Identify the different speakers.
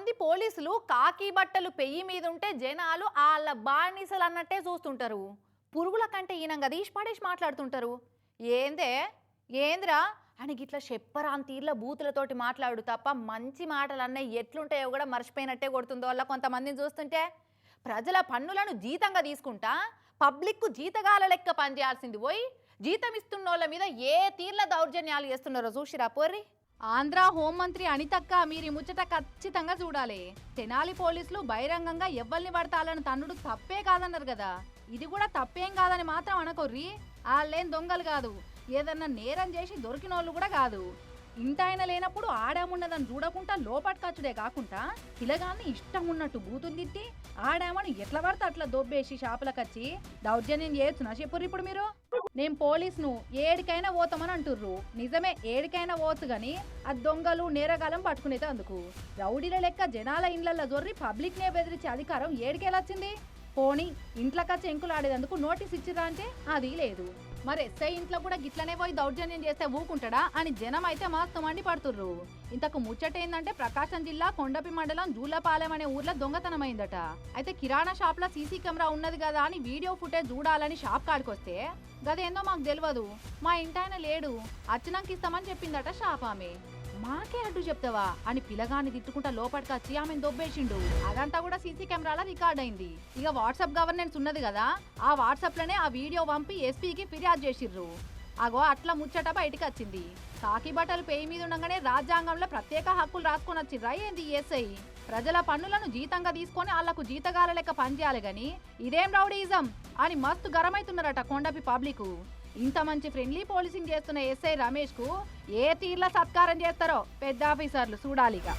Speaker 1: కొంతమంది పోలీసులు కాకి బట్టలు పెయ్యి మీద ఉంటే జనాలు వాళ్ళ బానిసలు అన్నట్టే చూస్తుంటారు. పురుగుల కంటే ఈనంగా తీసి పడేసి మాట్లాడుతుంటారు. ఏంద్రా అని గిట్లా చెప్పరాని తీర్ల బూతులతోటి మాట్లాడు తప్ప మంచి మాటలు అన్నవి ఎట్లుంటాయో కూడా మర్చిపోయినట్టే కొడుతుందో వల్ల కొంతమందిని చూస్తుంటే ప్రజల పన్నులను జీతంగా తీసుకుంటా పబ్లిక్కు జీతగాల లెక్క పనిచేయాల్సింది పోయి జీతం ఇస్తున్నోళ్ళ మీద ఏ తీర్ల దౌర్జన్యాలు చేస్తున్నారో చూసిరా పోర్రి. ఆంధ్ర హోంమంత్రి అనితక్క మీరు ఈ ముచ్చట ఖచ్చితంగా చూడాలి. తెనాలి పోలీసులు బహిరంగంగా ఎవ్వల్ని పడతాలని తన్నుడు తప్పే కాదన్నారు కదా, ఇది కూడా తప్పేం కాదని మాత్రం అనకొర్రి. వాళ్ళేం దొంగలు కాదు, ఏదన్నా నేరం చేసి దొరికినోళ్ళు కూడా కాదు. ఇంటాయన లేనప్పుడు ఆడామున్నదని చూడకుండా లోపట్కచ్చుడే కాకుండా పిల్లగాన్ని ఇష్టం ఉన్నట్టు బూతులు తిట్టి ఆడామని ఎట్లా పడితే అట్లా దొబ్బేసి షాపులకచ్చి దౌర్జన్యం చేయొచ్చునా చెప్పుర్రు. ఇప్పుడు మీరు నేను పోలీసును ఏడికైనా పోతామని అంటుర్రు. నిజమే, ఏడికైనా పోవచ్చు గాని ఆ దొంగలు నేరగాలం పట్టుకునేది అందుకు. రౌడీల లెక్క జనాల ఇండ్లల్లో జొర్రి పబ్లిక్ నే బెదిరించే అధికారం ఏడికెళ్ళొచ్చింది? పోనీ ఇంట్లోకచ్చి ఎంకులు ఆడేందుకు నోటీస్ ఇచ్చిరా అంటే అది లేదు. మరి ఎస్ఐ ఇంట్లో కూడా గిట్లనే పోయి దౌర్జన్యం చేస్తే ఊకుంటాడా అని జనం అయితే మస్తు మండి పడుతుర్రు. ఇంతకు ముచ్చటేందంటే ప్రకాశం జిల్లా కొండపి మండలం జూలపాలెం అనే ఊర్లో దొంగతనమైందట. అయితే కిరాణా షాప్ లో సీసీ కెమెరా ఉన్నది కదా అని వీడియో ఫుటేజ్ చూడాలని షాప్ కాడికొస్తే గదేందో మాకు తెలియదు, మా ఇంటాయన లేడు, అచ్చనంకి ఇస్తామని చెప్పిందట షాప్ ఆమె. మాకే అడ్డు చెప్తావా అని పిల్లగాన్ని తిట్టుకుంటా లోపలికి ఆమెను దొబ్బేసిండు. అదంతా కూడా సీసీ కెమెరాలో రికార్డ్ అయింది. ఇక వాట్సాప్ గవర్నెన్స్ ఉన్నది కదా, ఆ వాట్సాప్ లోనే ఆ వీడియో పంపి ఎస్పీకి ఫిర్యాదు చేసిర్రు. అగో అట్లా ముచ్చట బయటికి వచ్చింది. కాకి బట్టలు పేయి మీద ఉండగానే రాజ్యాంగంలో ప్రత్యేక హక్కులు రాసుకొని వచ్చిర్రా ఏంది ఎస్ఐ? ప్రజల పన్నులను జీతంగా తీసుకొని వాళ్లకు జీతగాల లెక్క పనిచేయాలి గాని ఇదేం రౌడీయిజం అని మస్తు గరమైతున్నారట కొండపి పబ్లిక్. ఇంత మంచి ఫ్రెండ్లీ పోలీసింగ్ చేస్తున్న ఎస్ఐ రమేష్ కు ఏ తీర్ల సత్కారం చేస్తారో పెద్ద ఆఫీసర్లు చూడాలిగా.